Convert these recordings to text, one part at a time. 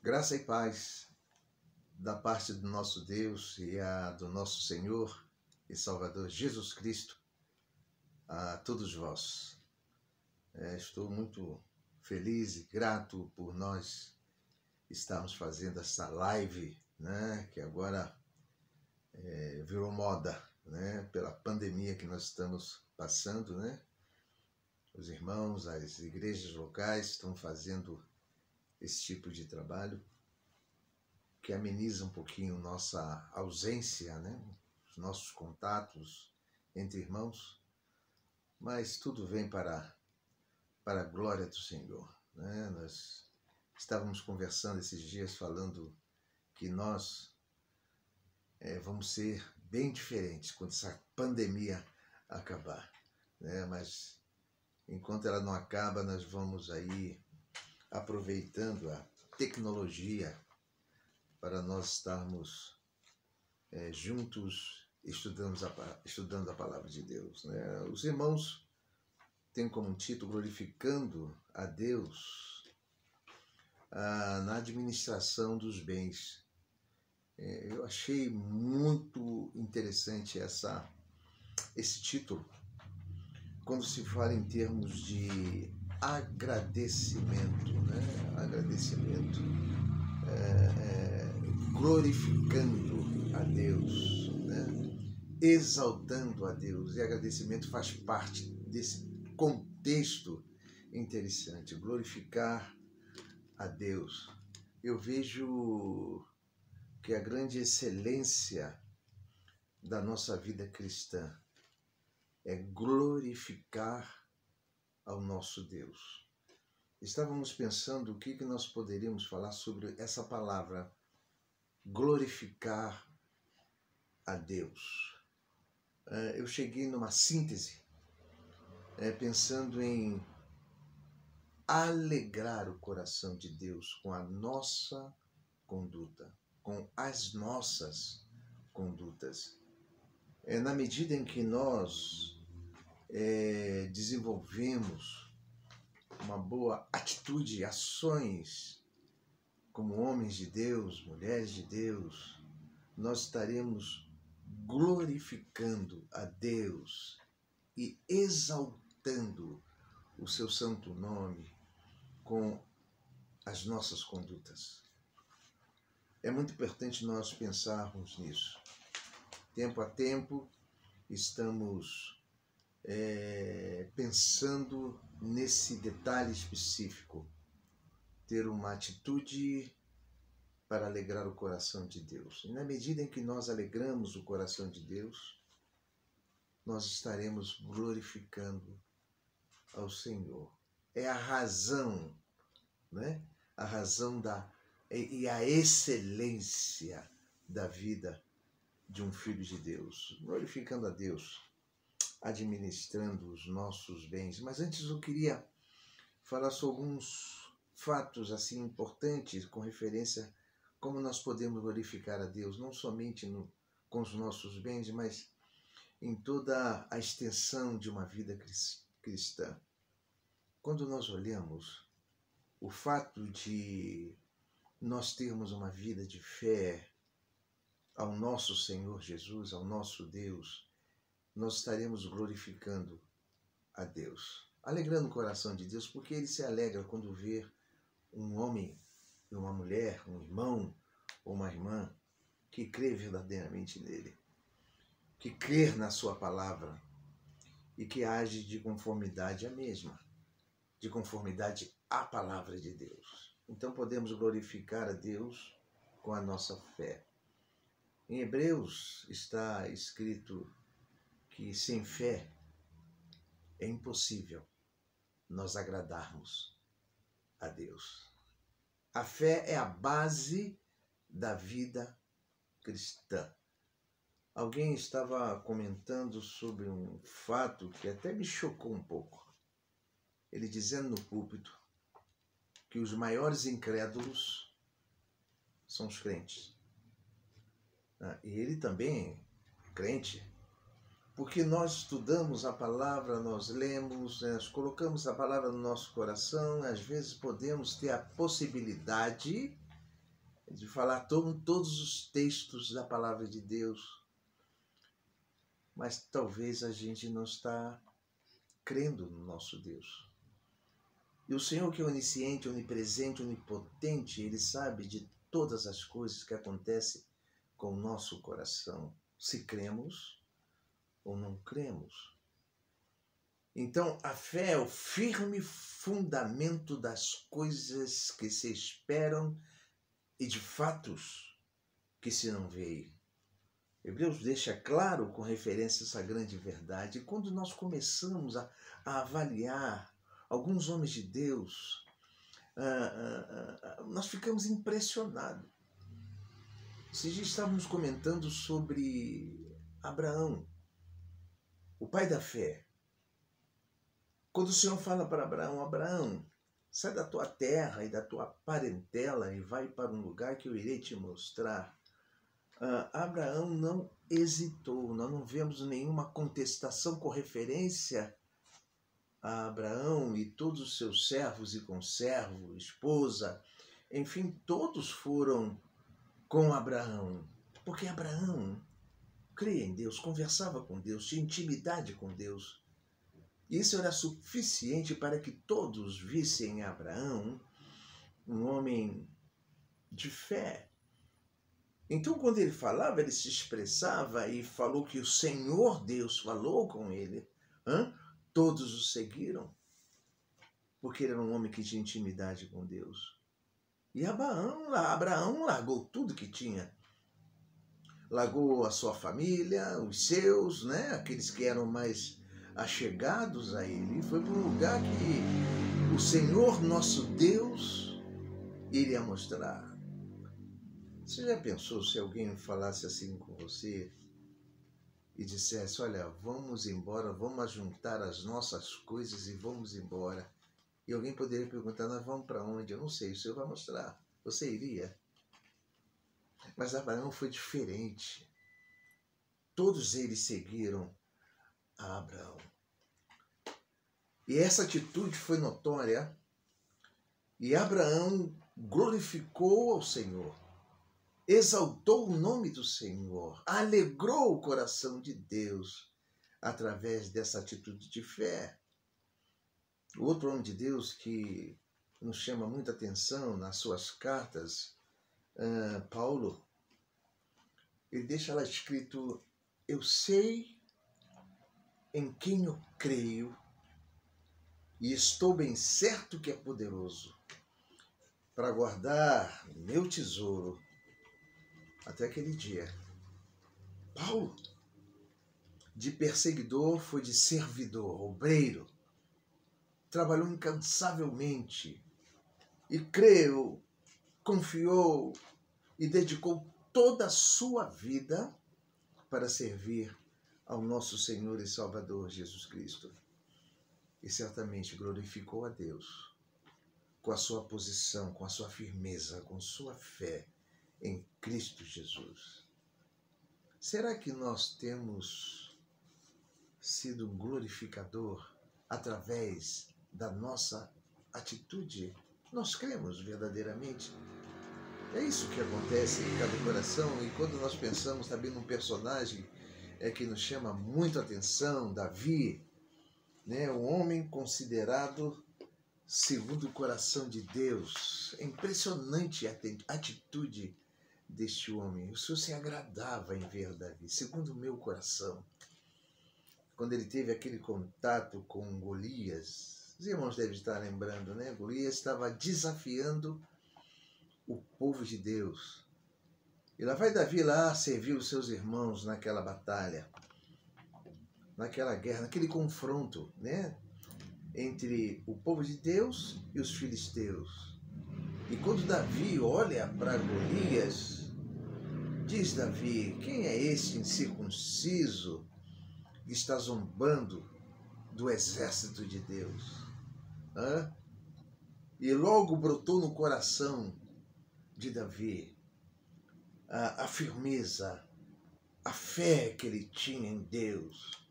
Graça e paz da parte do nosso Deus e do nosso Senhor e Salvador Jesus Cristo a todos vós. Estou muito feliz e grato por nós estarmos fazendo essa live, né, que agora virou moda, né, pela pandemia que nós estamos passando, né? Os irmãos, as igrejas locais estão fazendo esse tipo de trabalho que ameniza um pouquinho nossa ausência, né? Os nossos contatos entre irmãos, mas tudo vem para a glória do Senhor, né? Nós estávamos conversando esses dias falando que nós vamos ser bem diferentes quando essa pandemia acabar, né? Mas enquanto ela não acaba, nós vamos aí aproveitando a tecnologia para nós estarmos juntos estudando a palavra de Deus, né? Os irmãos têm como título Glorificando a Deus na administração dos bens. Eu achei muito interessante esse título quando se fala em termos de agradecimento, né? Agradecimento, glorificando a Deus, né? Exaltando a Deus. E agradecimento faz parte desse contexto interessante. Glorificar a Deus. Eu vejo que a grande excelência da nossa vida cristã é glorificar ao nosso Deus. Estávamos pensando o que nós poderíamos falar sobre essa palavra, glorificar a Deus. Eu cheguei numa síntese, pensando em alegrar o coração de Deus com a nossa conduta, com as nossas condutas. Na medida em que nós desenvolvemos uma boa atitude, ações como homens de Deus, mulheres de Deus, nós estaremos glorificando a Deus e exaltando o seu santo nome com as nossas condutas. É muito importante nós pensarmos nisso. Tempo a tempo, estamos pensando nesse detalhe específico, ter uma atitude para alegrar o coração de Deus. E na medida em que nós alegramos o coração de Deus, nós estaremos glorificando ao Senhor. É a razão, né? A razão e a excelência da vida de um filho de Deus, glorificando a Deus, administrando os nossos bens. Mas antes eu queria falar sobre alguns fatos assim importantes com referência a como nós podemos glorificar a Deus, não somente com os nossos bens, mas em toda a extensão de uma vida cristã. Quando nós olhamos o fato de nós termos uma vida de fé ao nosso Senhor Jesus, ao nosso Deus, nós estaremos glorificando a Deus, alegrando o coração de Deus, porque Ele se alegra quando vê um homem e uma mulher, um irmão ou uma irmã que crê verdadeiramente nele, que crê na sua palavra e que age de conformidade à mesma, de conformidade à palavra de Deus. Então podemos glorificar a Deus com a nossa fé. Em Hebreus está escrito que sem fé é impossível nós agradarmos a Deus. A fé é a base da vida cristã. Alguém estava comentando sobre um fato que até me chocou um pouco. Ele dizendo no púlpito que os maiores incrédulos são os crentes. E ele também é crente. Porque nós estudamos a palavra, nós lemos, nós colocamos a palavra no nosso coração, às vezes podemos ter a possibilidade de falar todos os textos da palavra de Deus, mas talvez a gente não está crendo no nosso Deus. E o Senhor, que é onisciente, onipresente, onipotente, Ele sabe de todas as coisas que acontecem com o nosso coração, se cremos ou não cremos. Então, a fé é o firme fundamento das coisas que se esperam e de fatos que se não veem. Hebreus deixa claro, com referência a essa grande verdade, quando nós começamos a avaliar alguns homens de Deus, nós ficamos impressionados. Esses dias estávamos comentando sobre Abraão, o pai da fé. Quando o Senhor fala para Abraão, Abraão, sai da tua terra e da tua parentela e vai para um lugar que eu irei te mostrar. Abraão não hesitou, nós não vemos nenhuma contestação com referência a Abraão e todos os seus servos e conservos, esposa, enfim, todos foram com Abraão, porque Abraão cria em Deus, conversava com Deus, tinha intimidade com Deus. Isso era suficiente para que todos vissem em Abraão um homem de fé. Então, quando ele falava, ele se expressava e falou que o Senhor Deus falou com ele. Todos o seguiram, porque ele era um homem que tinha intimidade com Deus. E Abraão largou tudo que tinha. Largou a sua família, os seus, né? Aqueles que eram mais achegados a ele. E foi para um lugar que o Senhor, nosso Deus, iria mostrar. Você já pensou se alguém falasse assim com você e dissesse, olha, vamos embora, vamos juntar as nossas coisas e vamos embora? E alguém poderia perguntar, nós vamos para onde? Eu não sei, o Senhor vai mostrar. Você iria? Mas Abraão foi diferente. Todos eles seguiram a Abraão. E essa atitude foi notória. E Abraão glorificou ao Senhor, exaltou o nome do Senhor, alegrou o coração de Deus através dessa atitude de fé. O outro homem de Deus que nos chama muita atenção nas suas cartas, Paulo, ele deixa lá escrito, eu sei em quem eu creio e estou bem certo que é poderoso para guardar meu tesouro até aquele dia. Paulo, de perseguidor, foi de servidor, obreiro, trabalhou incansavelmente e creu, confiou e dedicou toda a sua vida para servir ao nosso Senhor e Salvador Jesus Cristo. E certamente glorificou a Deus com a sua posição, com a sua firmeza, com sua fé em Cristo Jesus. Será que nós temos sido um glorificador através da nossa atitude? Nós cremos verdadeiramente? É isso que acontece em cada coração. E quando nós pensamos também num personagem que nos chama muito a atenção, Davi, né, um homem considerado segundo o coração de Deus. É impressionante a atitude deste homem. O Senhor se agradava em ver Davi, segundo o meu coração. Quando ele teve aquele contato com Golias, os irmãos devem estar lembrando, né? Golias estava desafiando o povo de Deus. E lá vai Davi lá servir os seus irmãos naquela batalha, naquela guerra, naquele confronto, né? Entre o povo de Deus e os filisteus. E quando Davi olha para Golias, diz Davi, quem é esse incircunciso que está zombando do exército de Deus? E logo brotou no coração de Davi a firmeza, a fé que ele tinha em Deus.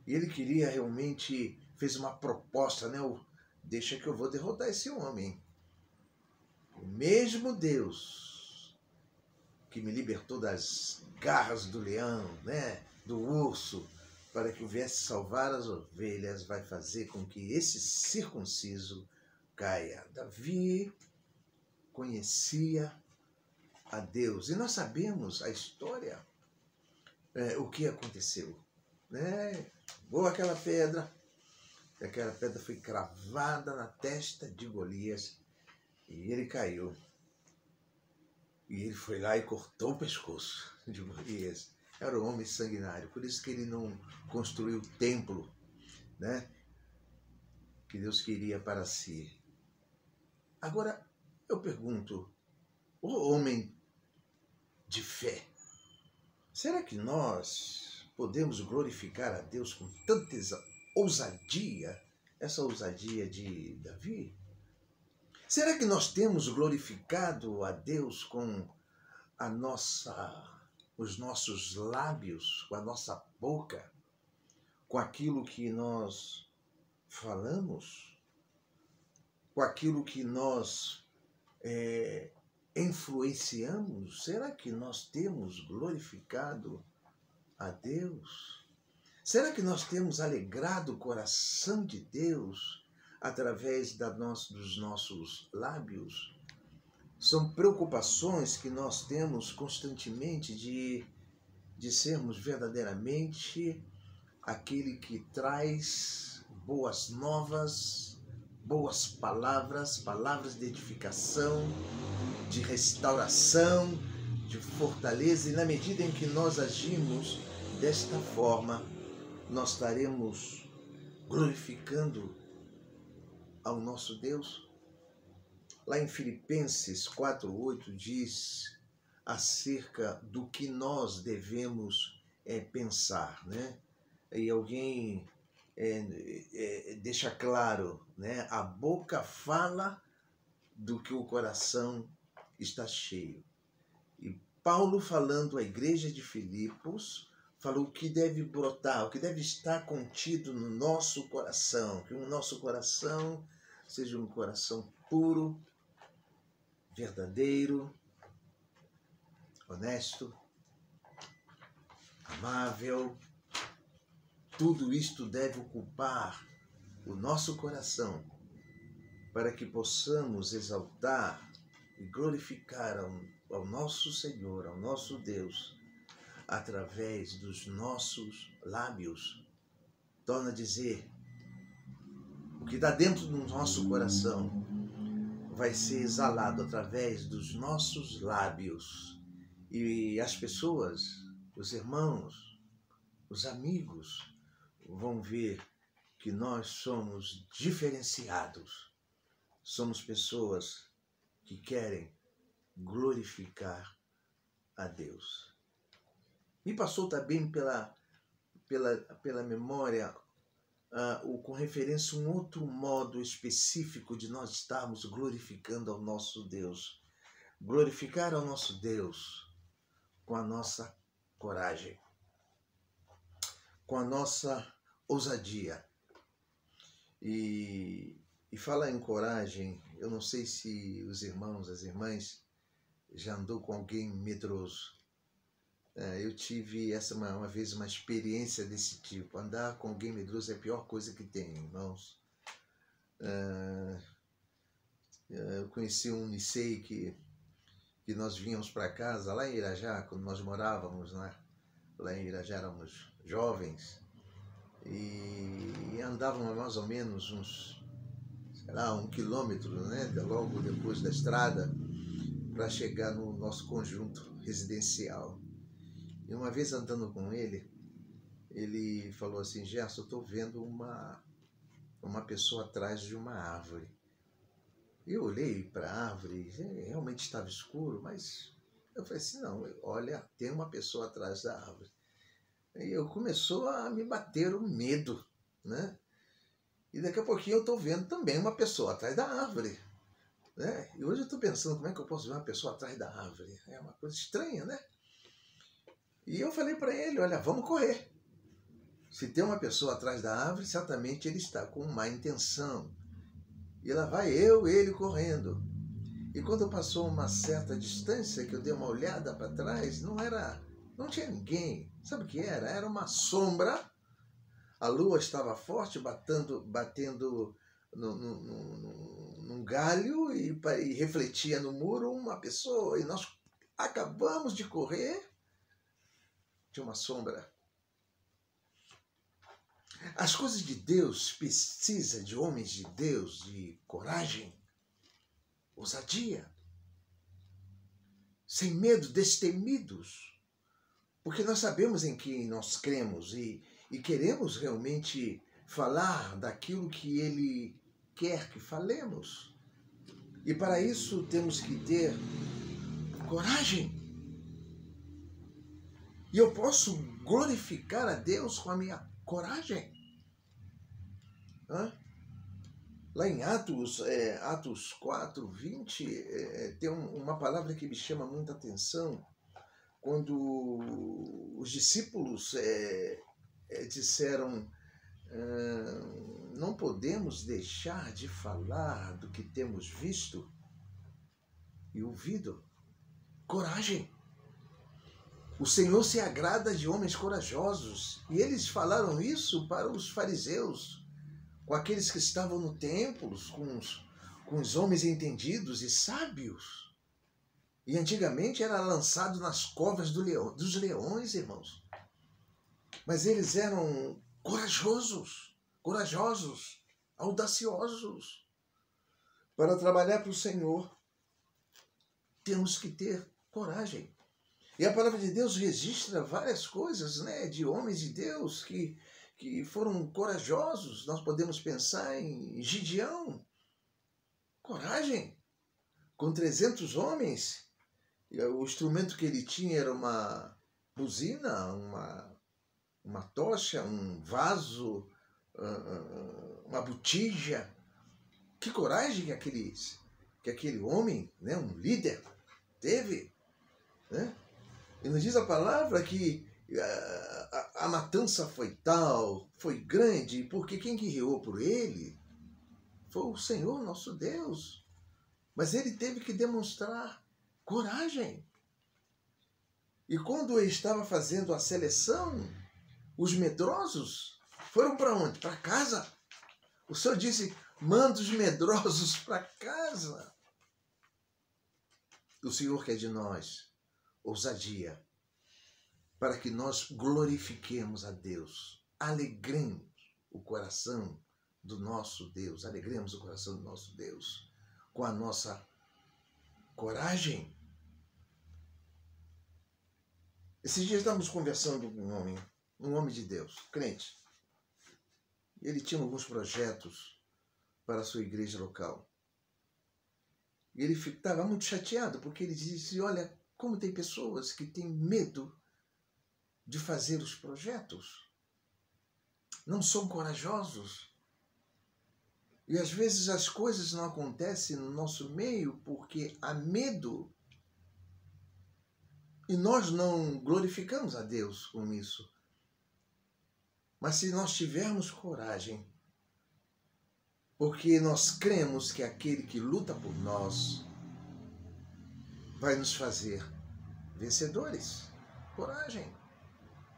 E ele queria realmente, fez uma proposta, né? Deixa que eu vou derrotar esse homem. O mesmo Deus que me libertou das garras do leão, né, do urso, para que eu viesse salvar as ovelhas, vai fazer com que esse circunciso caia. Davi conhecia a Deus. E nós sabemos a história, o que aconteceu. Né? Boa aquela pedra foi cravada na testa de Golias e ele caiu. E ele foi lá e cortou o pescoço de Golias. Era um homem sanguinário, por isso que ele não construiu o templo, né, que Deus queria para si. Agora, eu pergunto, o homem de fé, será que nós podemos glorificar a Deus com tanta ousadia, essa ousadia de Davi? Será que nós temos glorificado a Deus com os nossos lábios, com a nossa boca, com aquilo que nós falamos, com aquilo que nós influenciamos? Será que nós temos glorificado a Deus? Será que nós temos alegrado o coração de Deus através dos nossos lábios? São preocupações que nós temos constantemente de sermos verdadeiramente aquele que traz boas novas, boas palavras, palavras de edificação, de restauração, de fortaleza. E na medida em que nós agimos desta forma, nós estaremos glorificando ao nosso Deus. Lá em Filipenses 4:8 diz acerca do que nós devemos pensar, né? E alguém deixa claro, né? A boca fala do que o coração está cheio. E Paulo, falando à igreja de Filipos, falou o que deve brotar, o que deve estar contido no nosso coração, que o nosso coração seja um coração puro, verdadeiro, honesto, amável. Tudo isto deve ocupar o nosso coração para que possamos exaltar e glorificar ao nosso Senhor, ao nosso Deus, através dos nossos lábios. Torna a dizer, o que está dentro do nosso coração vai ser exalado através dos nossos lábios. E as pessoas, os irmãos, os amigos, vão ver que nós somos diferenciados. Somos pessoas que querem glorificar a Deus. Me passou também pela memória com referência a um outro modo específico de nós estarmos glorificando ao nosso Deus. Glorificar ao nosso Deus com a nossa coragem, com a nossa ousadia. E falar em coragem, eu não sei se os irmãos, as irmãs já andou com alguém medroso. Eu tive uma vez uma experiência desse tipo. Andar com alguém medroso é a pior coisa que tem, irmãos. Eu conheci um Nicei que nós vínhamos para casa, lá em Irajá, quando nós morávamos lá em Irajá, éramos jovens, e andávamos mais ou menos uns, 1 quilômetro, né, logo depois da estrada, para chegar no nosso conjunto residencial. E uma vez andando com ele, ele falou assim: Gerson, eu estou vendo uma pessoa atrás de uma árvore. Eu olhei para a árvore, realmente estava escuro, mas eu falei assim, não, olha, tem uma pessoa atrás da árvore. E eu começou a me bater o medo, né? E daqui a pouquinho eu estou vendo também uma pessoa atrás da árvore, né? E hoje eu estou pensando, como é que eu posso ver uma pessoa atrás da árvore? É uma coisa estranha, né? E eu falei para ele, olha, vamos correr. Se tem uma pessoa atrás da árvore, certamente ele está com má intenção. E lá vai ele correndo. E quando passou uma certa distância, que eu dei uma olhada para trás, não tinha ninguém. Sabe o que era? Era uma sombra. A lua estava forte, batendo num galho e refletia no muro uma pessoa. E nós acabamos de correr de uma sombra. As coisas de Deus precisam de homens de Deus, de coragem, ousadia, sem medo, destemidos, porque nós sabemos em quem nós cremos e queremos realmente falar daquilo que Ele quer que falemos. E para isso temos que ter coragem. E eu posso glorificar a Deus com a minha coragem. Lá em Atos 4, 20, tem uma palavra que me chama muita atenção. Quando os discípulos disseram, não podemos deixar de falar do que temos visto e ouvido. Coragem. O Senhor se agrada de homens corajosos. E eles falaram isso para os fariseus, com aqueles que estavam no templo, com os homens entendidos e sábios. E antigamente era lançado nas covas dos leões, irmãos. Mas eles eram corajosos, audaciosos. Para trabalhar para o Senhor, temos que ter coragem. E a palavra de Deus registra várias coisas, né, de homens de Deus que foram corajosos. Nós podemos pensar em Gideão. Coragem. Com 300 homens, o instrumento que ele tinha era uma buzina, uma tocha, um vaso, uma botija. Que coragem que aquele homem, né, um líder, teve, né? E nos diz a palavra que a matança foi tal, foi grande, porque quem guerreou por ele foi o Senhor nosso Deus. Mas ele teve que demonstrar coragem. E quando ele estava fazendo a seleção, os medrosos foram para onde? Para casa. O Senhor disse, manda os medrosos para casa. O Senhor quer de nós ousadia, para que nós glorifiquemos a Deus, alegremos o coração do nosso Deus, alegremos o coração do nosso Deus com a nossa coragem. Esses dias estávamos conversando com um homem de Deus, crente. Ele tinha alguns projetos para a sua igreja local. E ele estava muito chateado, porque ele disse, olha, como tem pessoas que têm medo de fazer os projetos, não são corajosos. E às vezes as coisas não acontecem no nosso meio porque há medo. E nós não glorificamos a Deus com isso. Mas se nós tivermos coragem, porque nós cremos que aquele que luta por nós vai nos fazer vencedores. Coragem.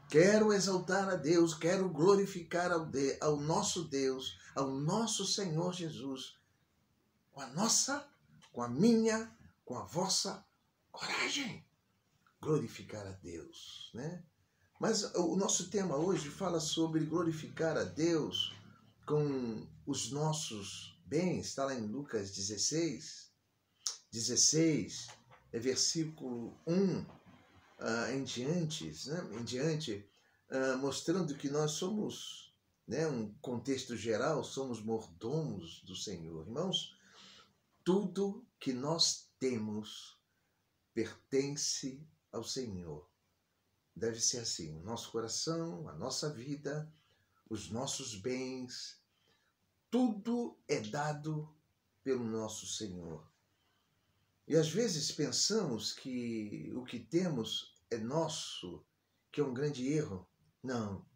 Quero exaltar a Deus, quero glorificar ao nosso Deus, ao nosso Senhor Jesus, com a minha, com a vossa coragem. Glorificar a Deus, né? Mas o nosso tema hoje fala sobre glorificar a Deus com os nossos bens. Está lá em Lucas 16, versículo 1 em diante, mostrando que nós somos, né, um contexto geral, somos mordomos do Senhor. Irmãos, tudo que nós temos pertence ao Senhor. Deve ser assim, o nosso coração, a nossa vida, os nossos bens, tudo é dado pelo nosso Senhor. E às vezes pensamos que o que temos é nosso, que é um grande erro. Não,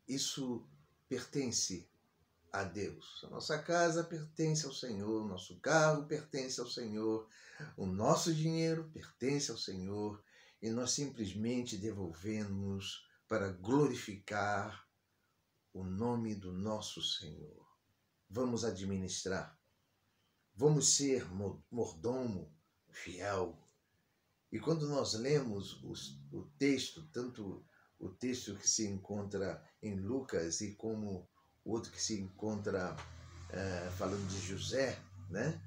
isso pertence a Deus. A nossa casa pertence ao Senhor, o nosso carro pertence ao Senhor, o nosso dinheiro pertence ao Senhor, e nós simplesmente devolvemos para glorificar o nome do nosso Senhor. Vamos administrar, vamos ser mordomo fiel. E quando nós lemos o texto, tanto o texto que se encontra em Lucas e como o outro que se encontra falando de José, né?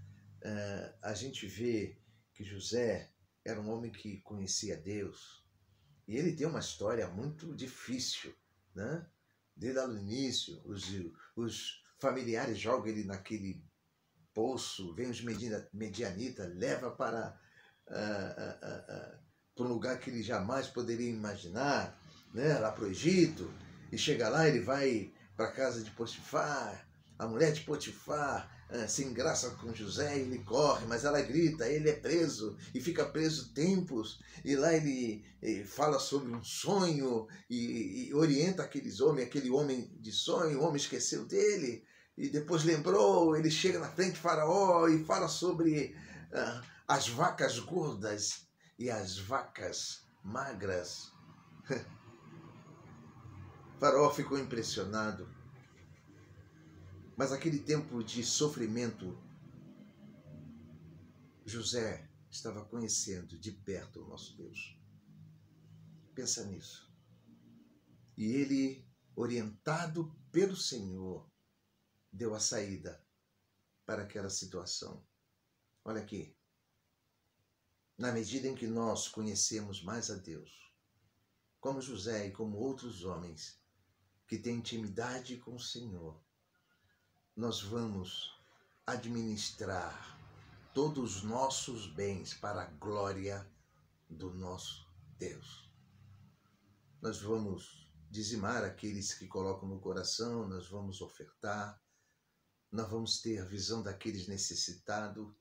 A gente vê que José era um homem que conhecia Deus. E ele tem uma história muito difícil, né? Desde lá no início, os familiares jogam ele naquele poço, vem os medianitas, leva para um lugar que ele jamais poderia imaginar, né? Lá para o Egito, e chega lá, ele vai para a casa de Potifar, a mulher de Potifar se engraça com José e ele corre, mas ela grita, ele é preso e fica preso tempos, e lá ele fala sobre um sonho e orienta aquele homem de sonho, o homem esqueceu dele, e depois lembrou, ele chega na frente de Faraó e fala sobre as vacas gordas e as vacas magras. Faraó ficou impressionado. Mas aquele tempo de sofrimento, José estava conhecendo de perto o nosso Deus. Pensa nisso. E ele, orientado pelo Senhor, deu a saída para aquela situação. Olha aqui. Na medida em que nós conhecemos mais a Deus, como José e como outros homens que têm intimidade com o Senhor, nós vamos administrar todos os nossos bens para a glória do nosso Deus. Nós vamos dizimar aqueles que colocam no coração, nós vamos ofertar, nós vamos ter a visão daqueles necessitados,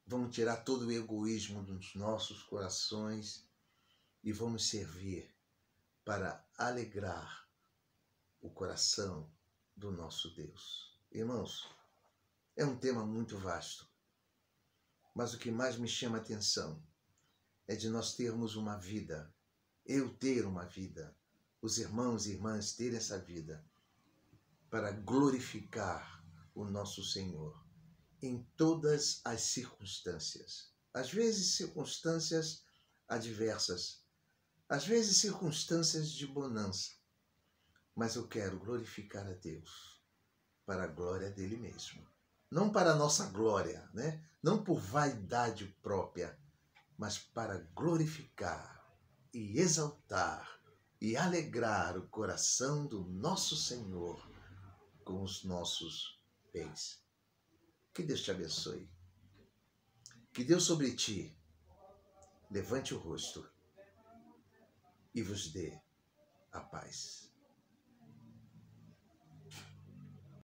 vamos tirar todo o egoísmo dos nossos corações e vamos servir para alegrar o coração do nosso Deus. Irmãos, é um tema muito vasto, mas o que mais me chama a atenção é de nós termos uma vida, eu ter uma vida, os irmãos e irmãs terem essa vida, para glorificar o nosso Senhor em todas as circunstâncias. Às vezes circunstâncias adversas, às vezes circunstâncias de bonança, mas eu quero glorificar a Deus para a glória dele mesmo. Não para a nossa glória, né? Não por vaidade própria, mas para glorificar e exaltar e alegrar o coração do nosso Senhor com os nossos bens. Que Deus te abençoe. Que Deus sobre ti levante o rosto e vos dê a paz.